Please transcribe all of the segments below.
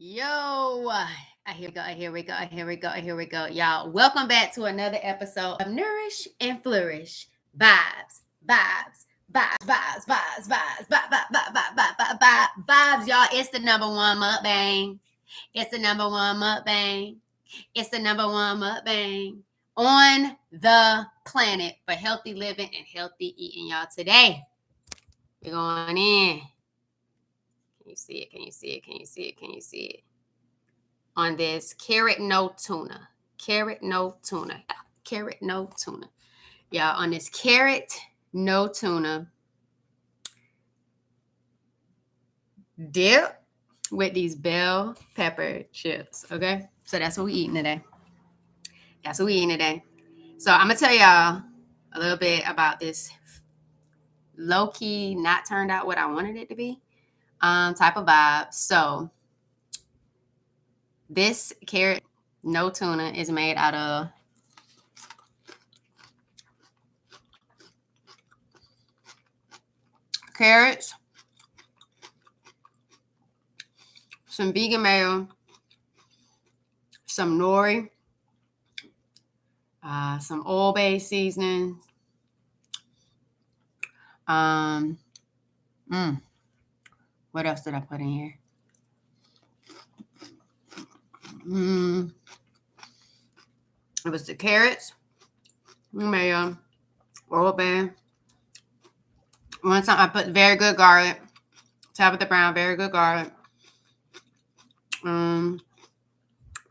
Yo, here we go. Y'all, welcome back to another episode of Nourish and Flourish. Vibes, y'all. It's the number one mukbang. It's the number one mukbang. It's the number one mukbang on the planet for healthy living and healthy eating, y'all. Today, we're going in. Can you see it? Can you see it? Can you see it? Can you see it? On this carrot no tuna. Carrot no tuna. Carrot no tuna. Y'all, on this carrot no tuna dip with these bell pepper chips. Okay? So that's what we eating today. That's what we eating today. So I'm gonna tell y'all a little bit about this low-key, not turned out what I wanted it to be type of vibe. So this carrot no tuna is made out of carrots, some vegan mayo, some nori, some oil-based seasoning. What else did I put in here? It was the carrots, mayo, oil-based. One time I put very good garlic, Tabitha Brown, very good garlic. Oil-based.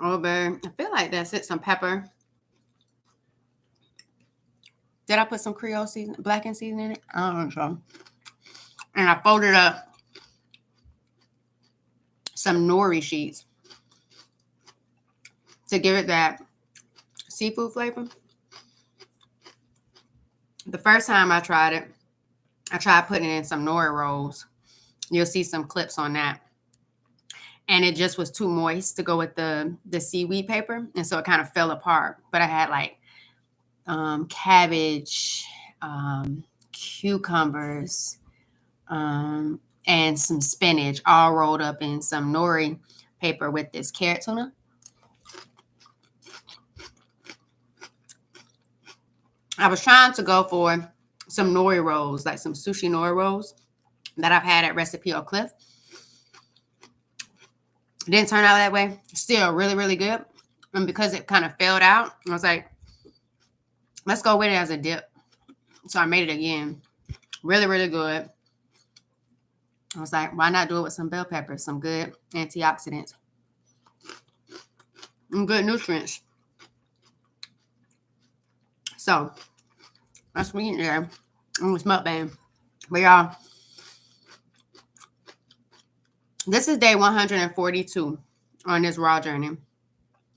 I feel like that's it. Some pepper. Did I put some Creole seasoning, blackened seasoning in it? I don't think so. And I folded up some nori sheets to give it that seafood flavor. The first time I tried it, I tried putting it in some nori rolls. You'll see some clips on that. And it just was too moist to go with the seaweed paper. And so it kind of fell apart. But I had like cabbage, cucumbers, and some spinach all rolled up in some nori paper with this carrot tuna. I was trying to go for some nori rolls, like some sushi nori rolls that I've had at Recipe Oak Cliff. It didn't turn out that way. Still really, really good. And because it kind of failed out, I was like, let's go with it as a dip. So I made it again. Really, really good. I was like, why not do it with some bell peppers, some good antioxidants, and good nutrients. So that's what we eat there on this mukbang. But y'all, this is day 142 on this raw journey.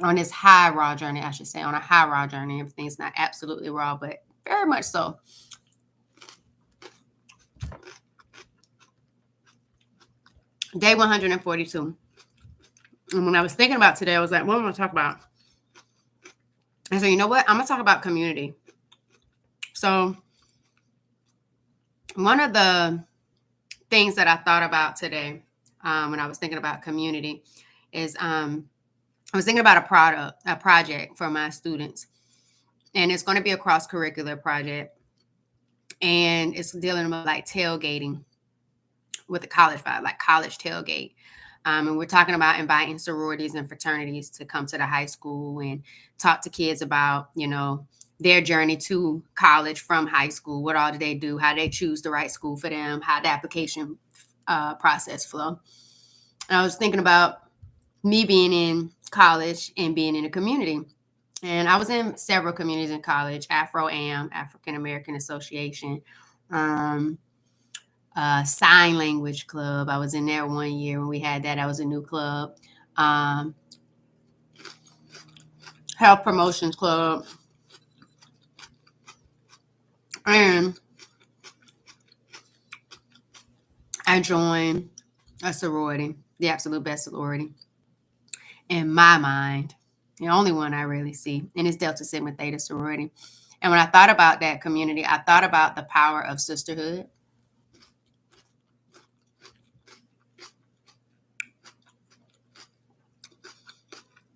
On this high raw journey, I should say. On a high raw journey. Everything's not absolutely raw, but very much so. Day 142. And when I was thinking about today, I was like, what am I going to talk about? I said, you know what? I'm going to talk about community. So one of the things that I thought about today when I was thinking about community is I was thinking about a project for my students. And it's going to be a cross-curricular project. And it's dealing with like tailgating with the college vibe, like college tailgate. And we're talking about inviting sororities and fraternities to come to the high school and talk to kids about, you know, their journey to college from high school. What all do they do? How they choose the right school for them? How the application process flow. And I was thinking about me being in college and being in a community. And I was in several communities in college, Afro-AM, African American Association, sign language club. I was in there one year when we had that. I was a new club. Health promotions club. And I joined a sorority, the absolute best sorority. In my mind, the only one I really see, and it's Delta Sigma Theta sorority. And when I thought about that community, I thought about the power of sisterhood.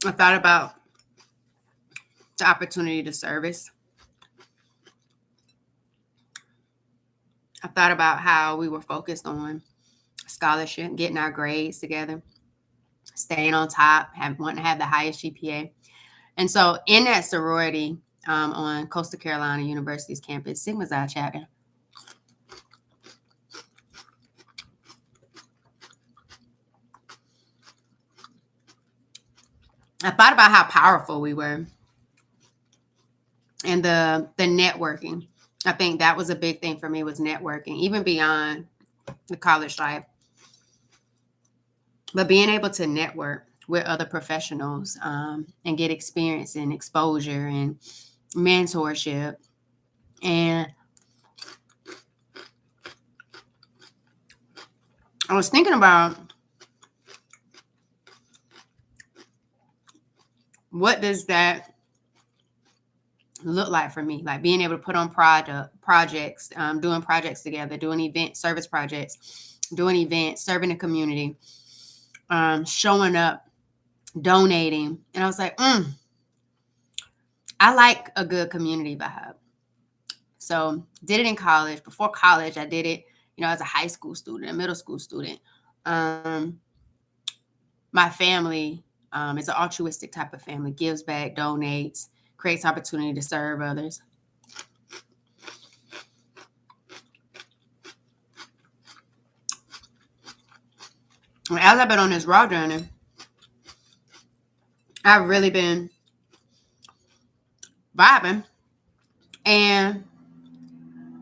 I thought about the opportunity to service. I thought about how we were focused on scholarship, getting our grades together, staying on top, wanting to have the highest GPA. And so in that sorority on Coastal Carolina University's campus, Sigma Xi chapter, I thought about how powerful we were and the networking. I think that was a big thing for me, was networking, even beyond the college life. But being able to network with other professionals and get experience and exposure and mentorship. And I was thinking about, what does that look like for me? Like being able to put on projects, doing projects together, doing event service projects, doing events, serving the community, showing up, donating. And I was like, I like a good community vibe. So did it in college. Before college, I did it, as a high school student, a middle school student. My family is an altruistic type of family, gives back, donates, creates opportunity to serve others. And as I've been on this raw journey, I've really been vibing and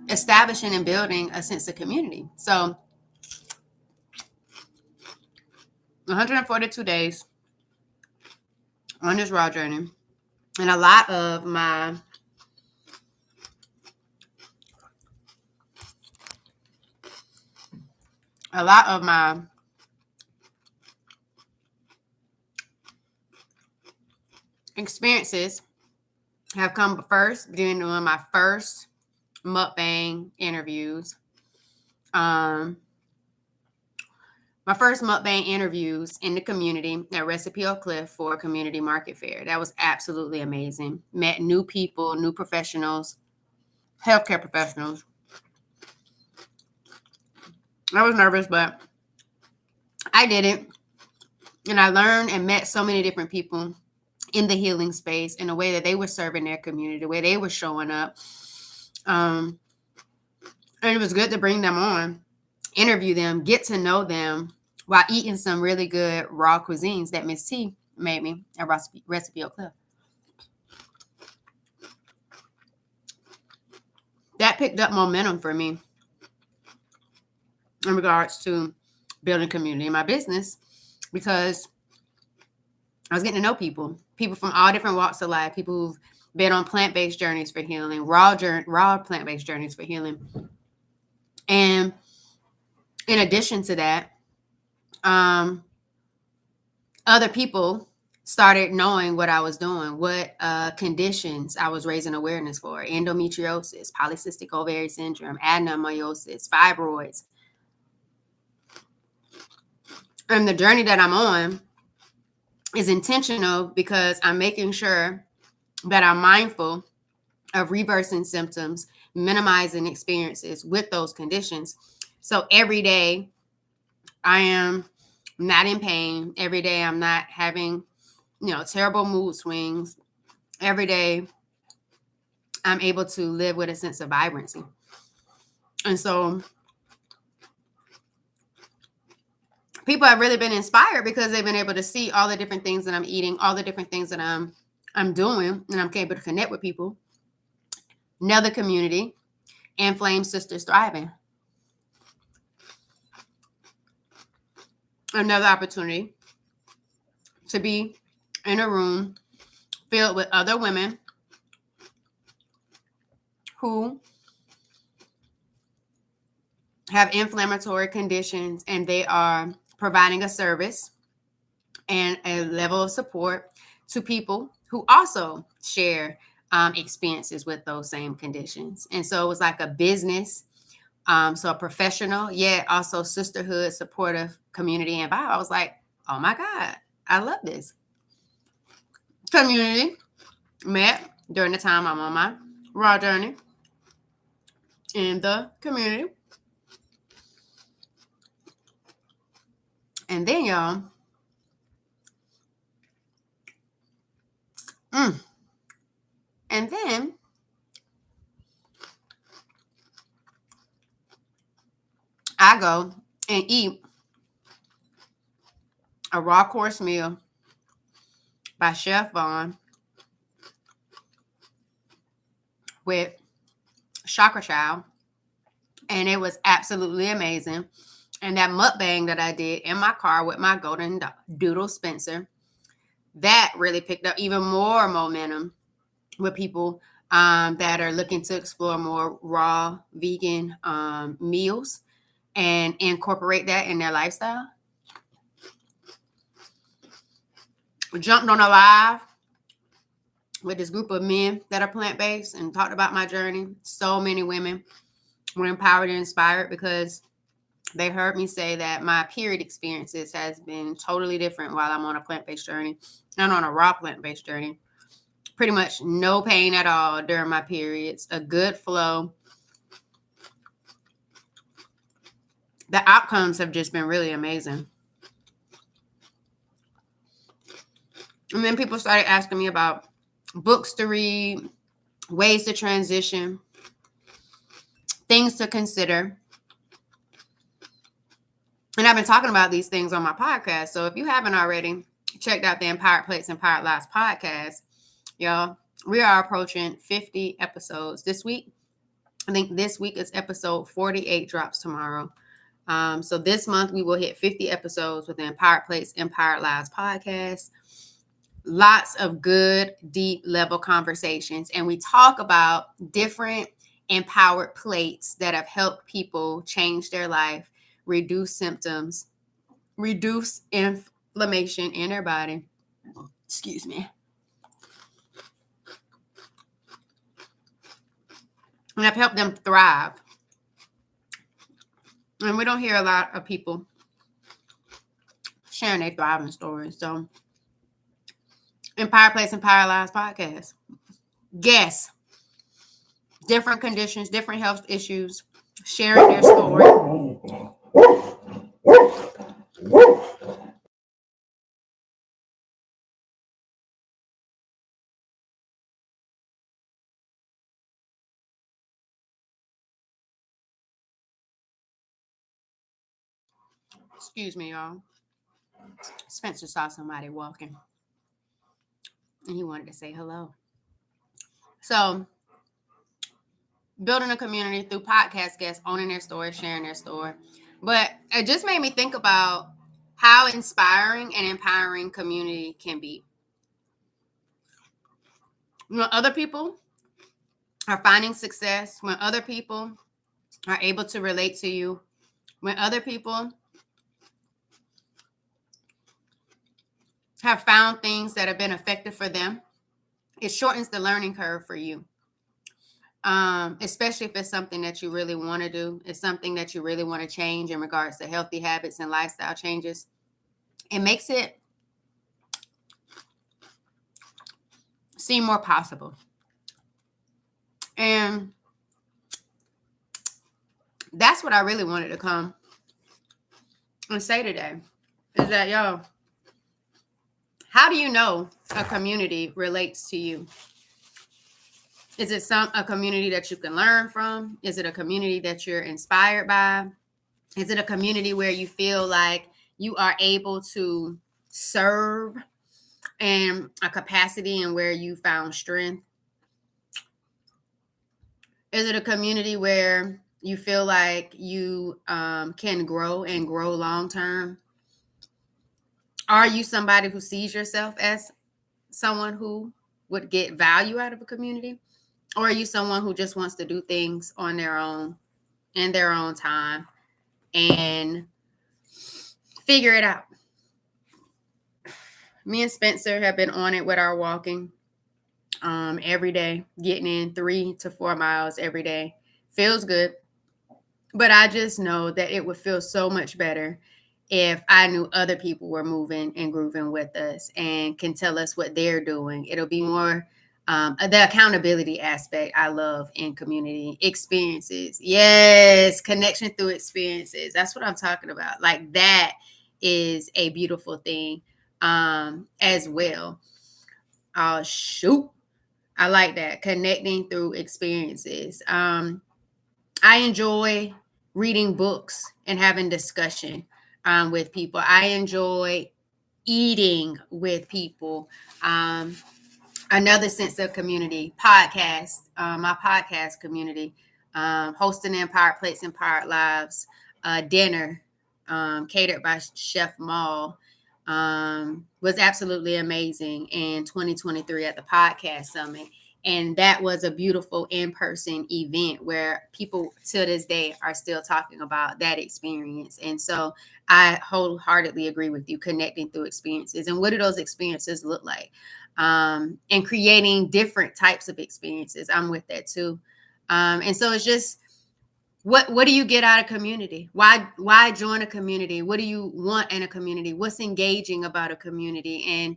establishing and building a sense of community. So 142 days on this raw journey. And a lot of my experiences have come first during doing my first mukbang interviews. My first mukbang interviews in the community at Recipe Oak Cliff for a community market fair. That was absolutely amazing. Met new people, new professionals, healthcare professionals. I was nervous, but I did it. And I learned and met so many different people in the healing space, in the way that they were serving their community, the way they were showing up. And it was good to bring them on, interview them, get to know them while eating some really good raw cuisines that Miss T made me at Recipe Oak Cliff. That picked up momentum for me in regards to building community in my business, because I was getting to know people from all different walks of life, people who've been on plant-based journeys for healing, raw plant-based journeys for healing. And in addition to that, other people started knowing what I was doing, what conditions I was raising awareness for: endometriosis, polycystic ovary syndrome, adenomyosis, fibroids. And the journey that I'm on is intentional, because I'm making sure that I'm mindful of reversing symptoms, minimizing experiences with those conditions. So every day I am not in pain. Every day I'm not having, terrible mood swings. Every day I'm able to live with a sense of vibrancy. And so people have really been inspired, because they've been able to see all the different things that I'm eating, all the different things that I'm doing, and I'm able to connect with people. Another community, Inflamed Sisters Thriving. Another opportunity to be in a room filled with other women who have inflammatory conditions, and they are providing a service and a level of support to people who also share experiences with those same conditions. And so it was like a business, so a professional, yet also sisterhood, supportive community and vibe. I was like, oh my God, I love this. community met during the time I'm on my raw journey in the community. And then, y'all, and then I go and eat a raw course meal by Chef Vaughn with Chakra Chow, and it was absolutely amazing. And that mukbang that I did in my car with my golden doodle Spencer, that really picked up even more momentum with people that are looking to explore more raw vegan meals and incorporate that in their lifestyle. We jumped on a live with this group of men that are plant-based and talked about my journey. So many women were empowered and inspired because they heard me say that my period experiences has been totally different while I'm on a plant-based journey and on a raw plant-based journey. Pretty much no pain at all during my periods, a good flow. The outcomes have just been really amazing. And then people started asking me about books to read, ways to transition, things to consider. And I've been talking about these things on my podcast. So if you haven't already checked out the Empowered Plates, Empowered Lives podcast, y'all, we are approaching 50 episodes this week. I think this week is episode 48, drops tomorrow. So this month we will hit 50 episodes with the Empowered Plates, Empowered Lives podcast. Lots of good, deep level conversations. And we talk about different empowered plates that have helped people change their life, reduce symptoms, reduce inflammation in their body. Excuse me. And I've helped them thrive. And we don't hear a lot of people sharing their thriving stories. So, Empowered Place, Empowered Lives podcast. Guests, different conditions, different health issues, sharing their story. Excuse me, y'all. Spencer saw somebody walking and he wanted to say hello. So, building a community through podcast guests, owning their story, sharing their story. But it just made me think about how inspiring and empowering community can be. When other people are finding success, when other people are able to relate to you, when other people have found things that have been effective for them, it shortens the learning curve for you. Especially if it's something that you really want to do, it's something that you really want to change in regards to healthy habits and lifestyle changes. It makes it seem more possible. And that's what I really wanted to come and say today, is that, y'all, how do you know a community relates to you? Is it a community that you can learn from? Is it a community that you're inspired by? Is it a community where you feel like you are able to serve in a capacity and where you found strength? Is it a community where you feel like you can grow and grow long term? Are you somebody who sees yourself as someone who would get value out of a community? Or are you someone who just wants to do things on their own, in their own time, and figure it out? Me and Spencer have been on it with our walking every day, getting in 3 to 4 miles every day. Feels good. But I just know that it would feel so much better if I knew other people were moving and grooving with us and can tell us what they're doing. It'll be more the accountability aspect I love in community experiences. Yes, connection through experiences. That's what I'm talking about. Like that is a beautiful thing as well. Oh, shoot. I like that. Connecting through experiences. I enjoy reading books and having discussion with people. I enjoy eating with people. Another sense of community, podcast, my podcast community, hosting Empowered Plates, Empowered Lives, dinner catered by Chef Maul was absolutely amazing in 2023 at the Podcast Summit. And that was a beautiful in-person event where people to this day are still talking about that experience. And so I wholeheartedly agree with you, connecting through experiences. And what do those experiences look like? And creating different types of experiences. I'm with that too. And so it's just, what do you get out of community? Why join a community? What do you want in a community? What's engaging about a community? And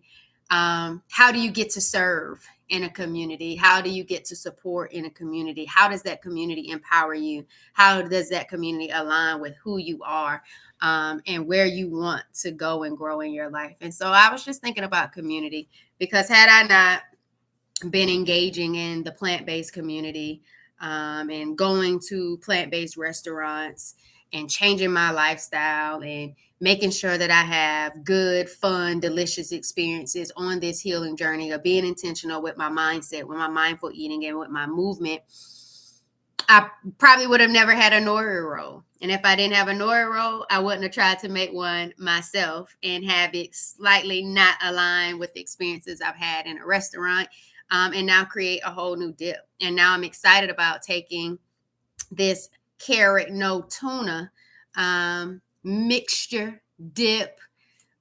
how do you get to serve in a community? How do you get to support in a community? How does that community empower you? How does that community align with who you are and where you want to go and grow in your life? And so I was just thinking about community, because had I not been engaging in the plant-based community and going to plant-based restaurants and changing my lifestyle and making sure that I have good, fun, delicious experiences on this healing journey of being intentional with my mindset, with my mindful eating, and with my movement, I probably would have never had a nori roll. And if I didn't have a nori roll, I wouldn't have tried to make one myself and have it slightly not align with the experiences I've had in a restaurant, and now create a whole new dip. And now I'm excited about taking this carrot no tuna mixture dip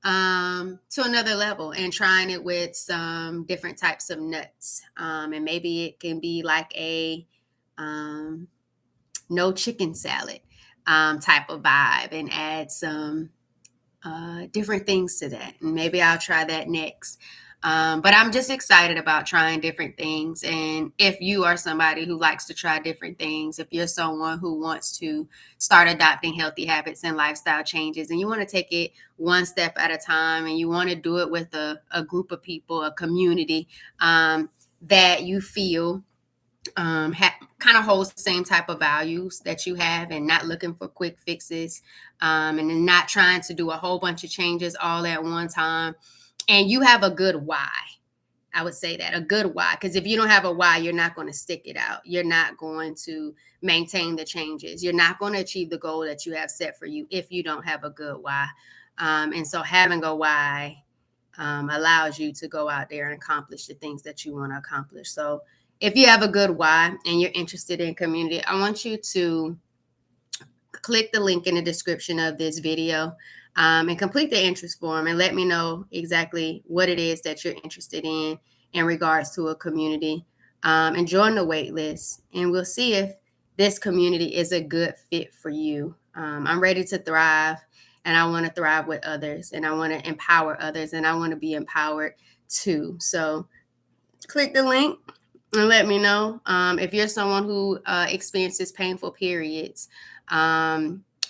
to another level and trying it with some different types of nuts. And maybe it can be like a no chicken salad type of vibe, and add some different things to that. And maybe I'll try that next. But I'm just excited about trying different things. And if you are somebody who likes to try different things, if you're someone who wants to start adopting healthy habits and lifestyle changes, and you want to take it one step at a time, and you want to do it with a group of people, a community that you feel kind of holds the same type of values that you have, and not looking for quick fixes, and then not trying to do a whole bunch of changes all at one time. And you have a good why. I would say that, a good why. Because if you don't have a why, you're not going to stick it out. You're not going to maintain the changes. You're not going to achieve the goal that you have set for you if you don't have a good why. And so having a why allows you to go out there and accomplish the things that you want to accomplish. So if you have a good why and you're interested in community, I want you to click the link in the description of this video and complete the interest form, and let me know exactly what it is that you're interested in regards to a community, and join the wait list, and we'll see if this community is a good fit for you. I'm ready to thrive, and I want to thrive with others, and I want to empower others, and I want to be empowered too. So click the link and let me know. If you're someone who experiences painful periods,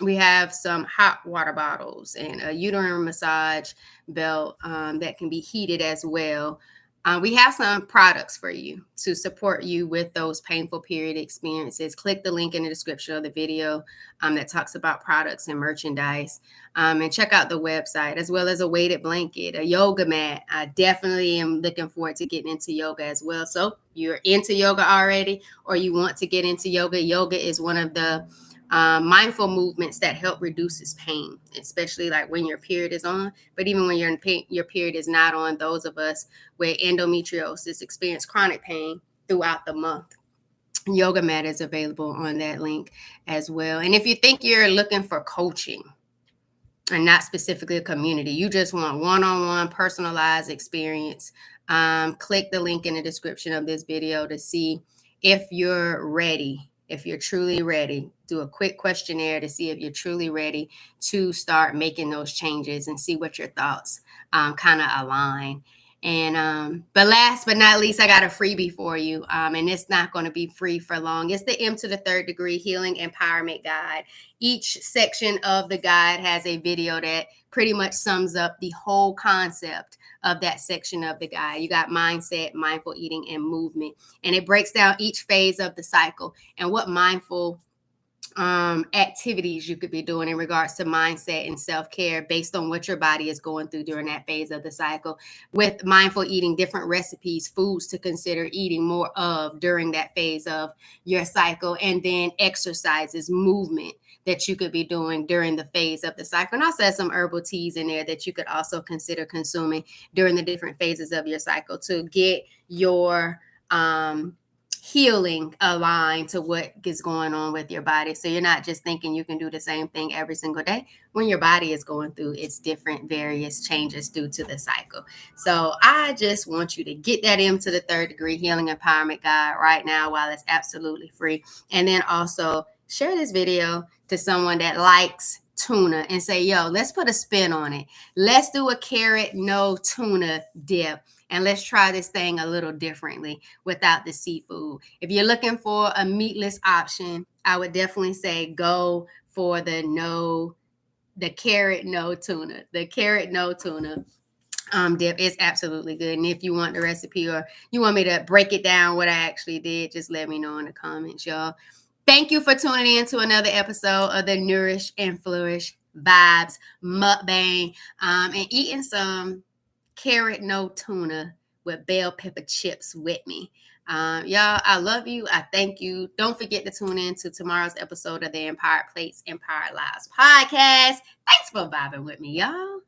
we have some hot water bottles and a uterine massage belt that can be heated as well. We have some products for you to support you with those painful period experiences. Click the link in the description of the video that talks about products and merchandise, and check out the website, as well as a weighted blanket, a yoga mat. I definitely am looking forward to getting into yoga as well. So you're into yoga already, or you want to get into yoga. Yoga is one of the mindful movements that help reduces pain, especially like when your period is on, but even when you're in pain, your period is not on. Those of us with endometriosis experience chronic pain throughout the month. Yoga mat is available on that link as well. And if you think you're looking for coaching and not specifically a community, you just want one-on-one personalized experience, click the link in the description of this video to see if you're ready, if you're truly ready. Do a quick questionnaire to see if you're truly ready to start making those changes and see what your thoughts kind of align. And but last but not least, I got a freebie for you, and it's not going to be free for long. It's the M to the Third Degree Healing Empowerment Guide. Each section of the guide has a video that pretty much sums up the whole concept of that section of the guide. You got mindset, mindful eating, and movement, and it breaks down each phase of the cycle and what mindful activities you could be doing in regards to mindset and self-care based on what your body is going through during that phase of the cycle. With mindful eating, different recipes, foods to consider eating more of during that phase of your cycle, and then exercises, movement that you could be doing during the phase of the cycle. And I said some herbal teas in there that you could also consider consuming during the different phases of your cycle to get your healing aligned to what is going on with your body. So you're not just thinking you can do the same thing every single day when your body is going through its different various changes due to the cycle. So I just want you to get that M to the Third Degree Healing Empowerment Guide right now while it's absolutely free. And then also share this video to someone that likes tuna and say, yo, let's put a spin on it. Let's do a carrot, no tuna dip. And let's try this thing a little differently without the seafood. If you're looking for a meatless option, I would definitely say go for the carrot, no tuna. The carrot, no tuna dip is absolutely good. And if you want the recipe or you want me to break it down what I actually did, just let me know in the comments, y'all. Thank you for tuning in to another episode of the Nourish and Flourish Vibes Mukbang, and eating some carrot no tuna with bell pepper chips with me. Y'all, I love you. I thank you. Don't forget to tune in to tomorrow's episode of the Empowered Plates, Empowered Lives podcast. Thanks for vibing with me, y'all.